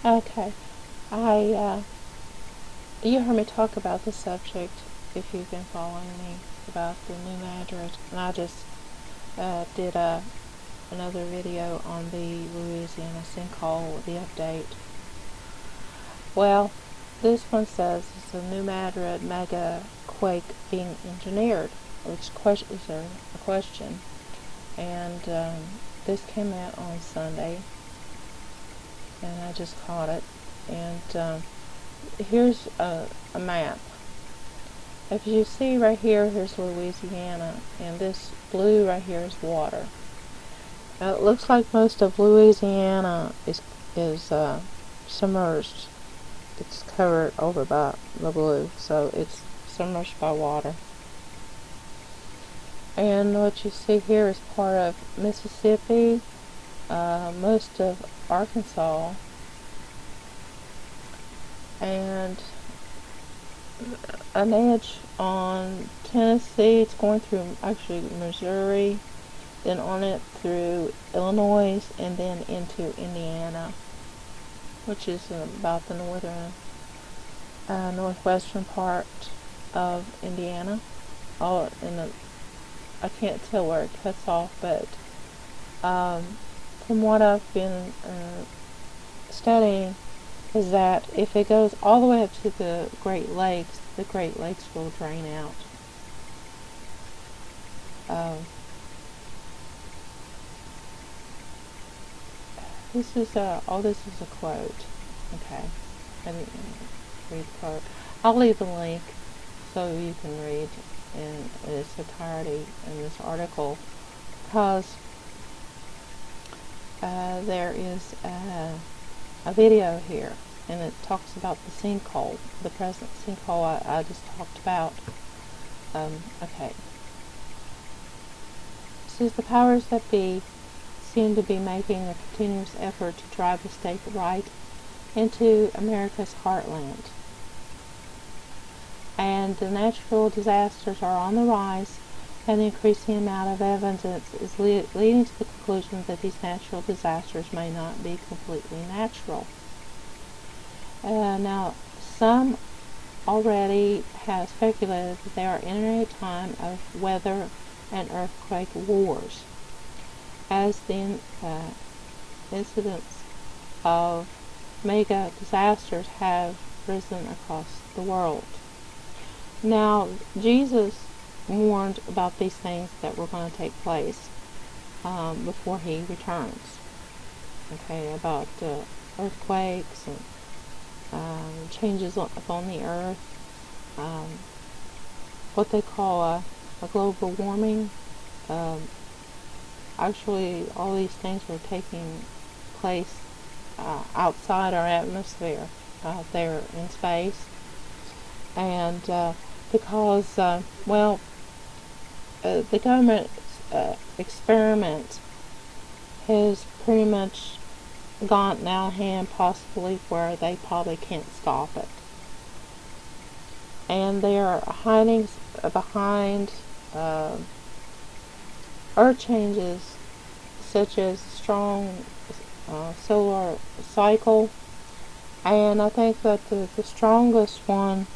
Okay, you heard me talk about the subject, if you've been following me, about the new Madrid, and I just did another video on the Louisiana sinkhole, the update. Well, this one says it's a new Madrid mega quake being engineered, which is a question, and this came out on Sunday, and I just caught it, and here's a map. If you see right here, here's Louisiana, and this blue right here is water. Now it looks like most of Louisiana is submerged. It's covered over by the blue, so it's submerged by water. And what you see here is part of Mississippi, most of Arkansas, and an edge on Tennessee. It's going through actually Missouri, then on it through Illinois, and then into Indiana, which is about the northwestern part of Indiana. Or I can't tell where it cuts off, but from what I've been studying, is that if it goes all the way up to the Great Lakes will drain out. This is a quote. Okay, I didn't read the quote. I'll leave the link so you can read in its entirety in this article, because there is a video here, and it talks about the sinkhole, the present sinkhole I just talked about. Okay. It says the powers that be seem to be making a continuous effort to drive the state right into America's heartland. And the natural disasters are on the rise, and the increasing amount of evidence is leading to the conclusion that these natural disasters may not be completely natural. Now, some already have speculated that they are entering a time of weather and earthquake wars, as the incidents of mega disasters have risen across the world. Now, Jesus warned about these things that were going to take place before he returns. Okay, about earthquakes and changes on the earth, what they call a global warming. Actually, all these things were taking place outside our atmosphere, out there in space, and because, the government experiment has pretty much gone out of hand, possibly where they probably can't stop it. And they are hiding behind earth changes, such as strong solar cycle. And I think that the strongest one,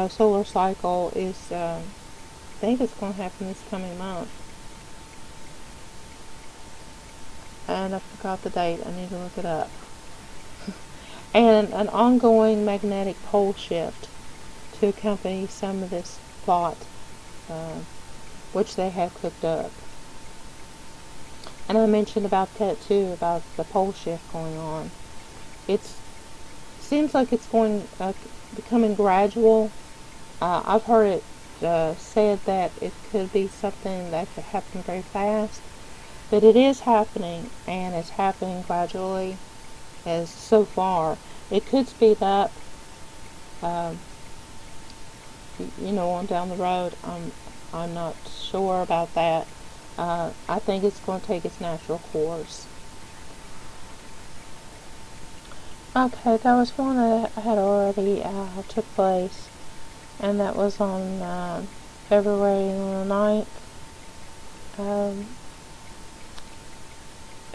solar cycle, is, I think it's going to happen this coming month. And I forgot the date. I need to look it up. And an ongoing magnetic pole shift to accompany some of this plot, which they have cooked up. And I mentioned about that too, about the pole shift going on. It seems like it's becoming gradual. I've heard it said that it could be something that could happen very fast, but it is happening, and it's happening gradually. As so far, it could speed up. On down the road. I'm not sure about that. I think it's going to take its natural course. Okay, that was one that had already took place, and that was on February the 9th.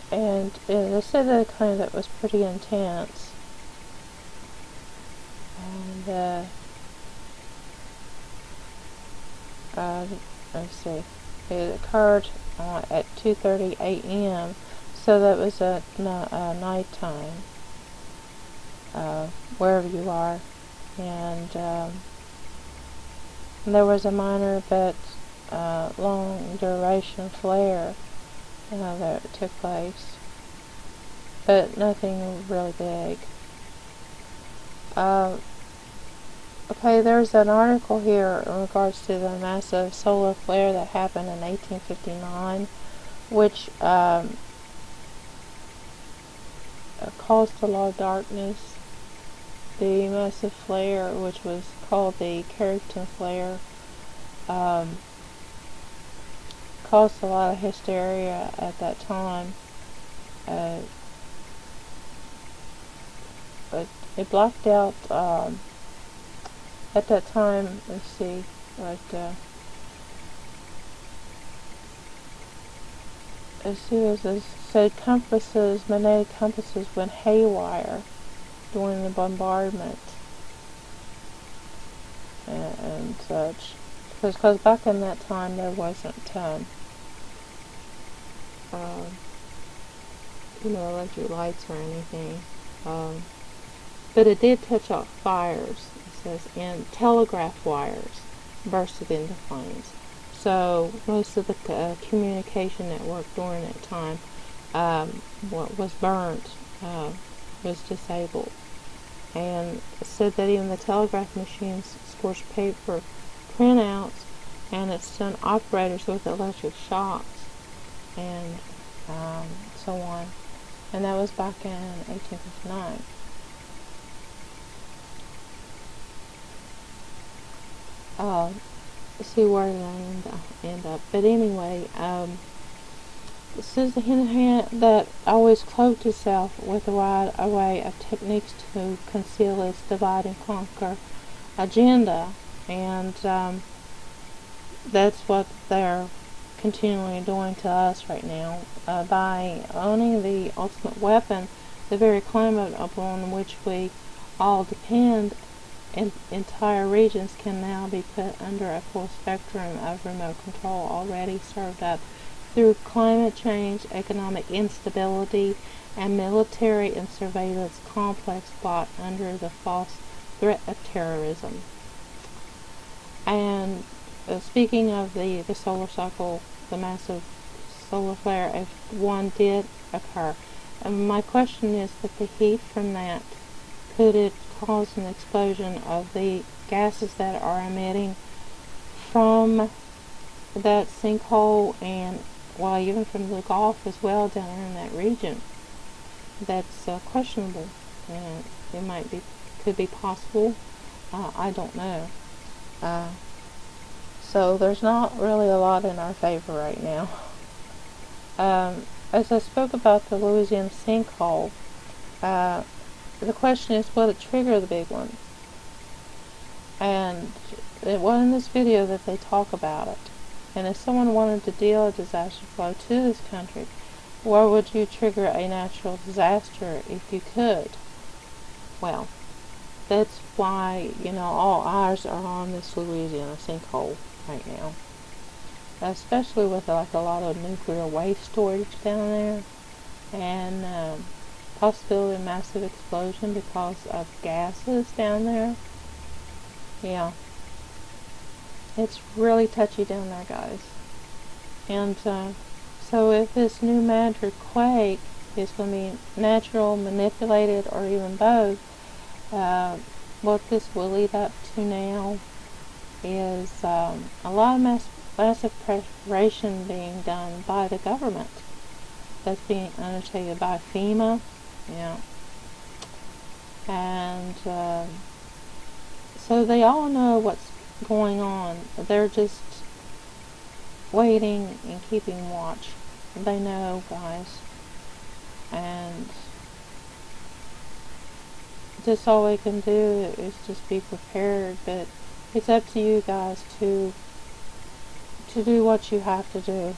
And they said that kind of was pretty intense. And let's see, it occurred at 2:30 a.m. So that was at nighttime, wherever you are. And there was a minor but long duration flare that took place, but nothing really big. Okay, there's an article here in regards to the massive solar flare that happened in 1859, which caused a lot of darkness. The massive flare, which was called the Carrington flare, caused a lot of hysteria at that time. But it blocked out, at that time, let's see, as it said, magnetic compasses went haywire during the bombardment and such. Because back in that time there wasn't, electric lights or anything. But it did touch out fires, it says, and telegraph wires bursted into flames. So most of the communication network during that time was burnt, was disabled. And it said that even the telegraph machines scorched paper printouts, and it stunned operators with electric shocks, and so on. And that was back in 1859. See where did I end up? But anyway, this is the hand that always cloaked itself with a wide array of techniques to conceal its divide and conquer agenda, and that's what they're continually doing to us right now, by owning the ultimate weapon, the very climate upon which we all depend. Entire regions can now be put under a full spectrum of remote control, already served up through climate change, economic instability, and military and surveillance complex brought under the false threat of terrorism. And speaking of the solar cycle, the massive solar flare, if one did occur, and my question is that the heat from that, could it cause an explosion of the gases that are emitting from that sinkhole, and even from the Gulf as well down there in that region? That's questionable, and it could be possible. I don't know. So there's not really a lot in our favor right now. As I spoke about the Louisiana sinkhole, the question is, will it trigger the big one? And it was in this video that they talk about it. And if someone wanted to deal a disaster flow to this country, where would you trigger a natural disaster if you could? Well, that's why, all eyes are on this Louisiana sinkhole right now. Especially with a lot of nuclear waste storage down there, and possibility of massive explosion because of gases down there. Yeah. It's really touchy down there, guys. And so if this new Madrid Quake is going to be natural, manipulated, or even both, what this will lead up to now is a lot of massive preparation being done by the government. That's being undertaken by FEMA. Yeah. And so they all know what's going on. They're just waiting and keeping watch. They know, guys. And just all we can do is just be prepared. But it's up to you guys to do what you have to do.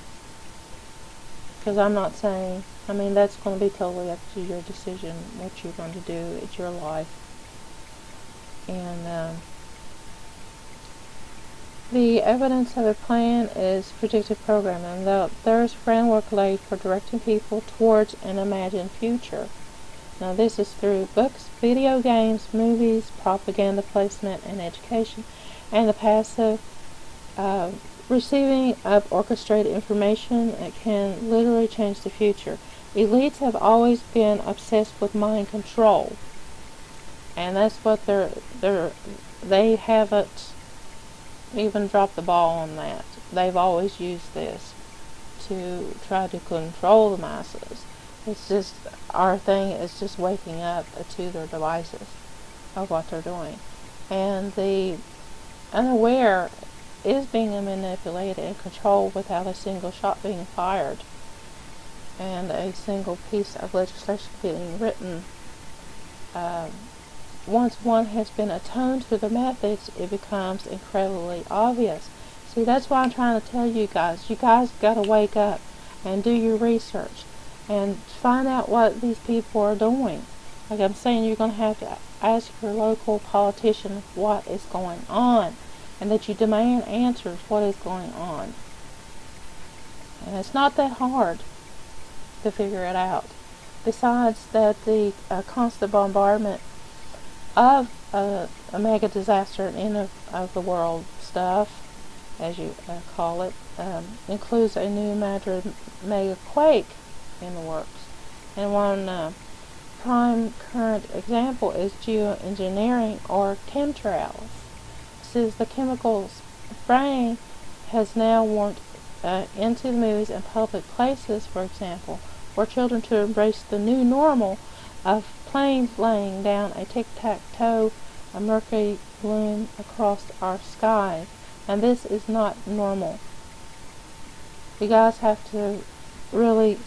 Because I'm not saying I mean, that's going to be totally up to your decision, what you're going to do. It's your life. And the evidence of a plan is predictive programming. There is framework laid for directing people towards an imagined future. Now, this is through books, video games, movies, propaganda placement, and education, and the passive receiving of orchestrated information that can literally change the future. Elites have always been obsessed with mind control, and that's what they haven't even dropped the ball on that. They've always used this to try to control the masses. It's just, our thing is just waking up to their devices of what they're doing. And the unaware is being manipulated and controlled without a single shot being fired and a single piece of legislation being written. Once one has been attuned to the methods, it becomes incredibly obvious. See, that's why I'm trying to tell you guys. You guys got to wake up and do your research and find out what these people are doing. Like I'm saying, you're going to have to ask your local politician what is going on, and that you demand answers what is going on. And it's not that hard to figure it out. Besides that, the constant bombardment of a mega disaster and end of the world stuff, as you call it, includes a new Madrid mega quake in the works. And one prime current example is geoengineering or chemtrails. Since the chemicals spraying has now warped into the movies and public places, for example, for children to embrace the new normal of planes laying down a tic-tac-toe, a mercury bloom across our sky. And this is not normal. You guys have to really,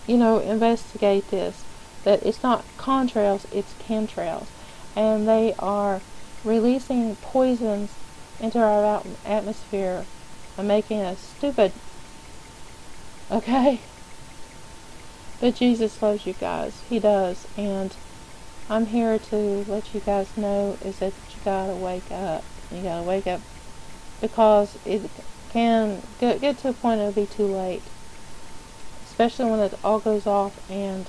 investigate this. That it's not contrails, it's chemtrails. And they are releasing poisons into our atmosphere and making us stupid. Okay? But Jesus loves you guys. He does. And I'm here to let you guys know is that you gotta wake up. You gotta wake up, because it can get to a point it'll be too late. Especially when it all goes off and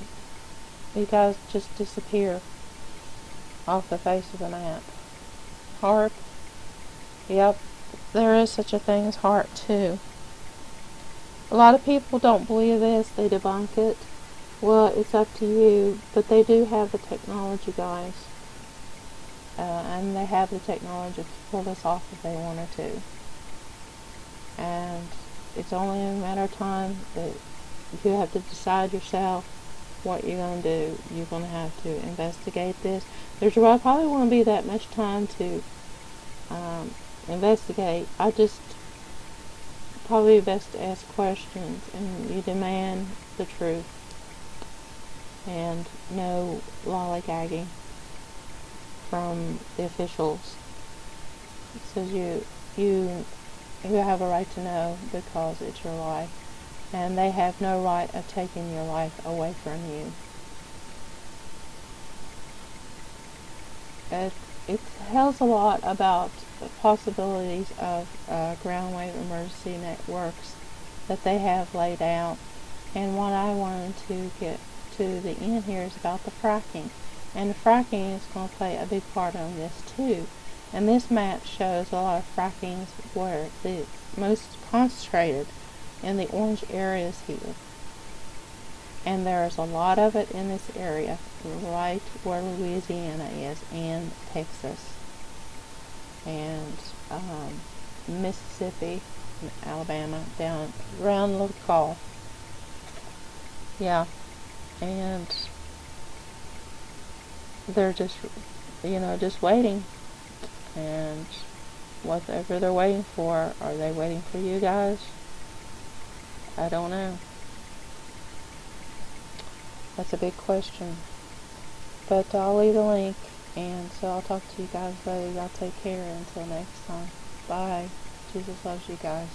you guys just disappear off the face of the map. HAARP. Yep. There is such a thing as HAARP too. A lot of people don't believe this. They debunk it. Well, it's up to you, but they do have the technology, guys. And they have the technology to pull this off if they wanted to. And it's only a matter of time that you have to decide yourself what you're going to do. You're going to have to investigate this. There's probably won't be that much time to investigate. I just probably best to ask questions, and you demand the truth. And no lollygagging from the officials. It says you have a right to know because it's your life, and they have no right of taking your life away from you. It tells a lot about the possibilities of ground wave emergency networks that they have laid out, and what I wanted to get to the end here is about the fracking. And the fracking is going to play a big part on this too. And this map shows a lot of frackings where the most concentrated in the orange areas here. And there's a lot of it in this area, right where Louisiana is, and Texas, and Mississippi, and Alabama, down around Little Gulf. Yeah. And they're just waiting. And whatever they're waiting for, are they waiting for you guys? I don't know. That's a big question. But I'll leave a link, and so I'll talk to you guys later. Y'all take care until next time. Bye. Jesus loves you guys.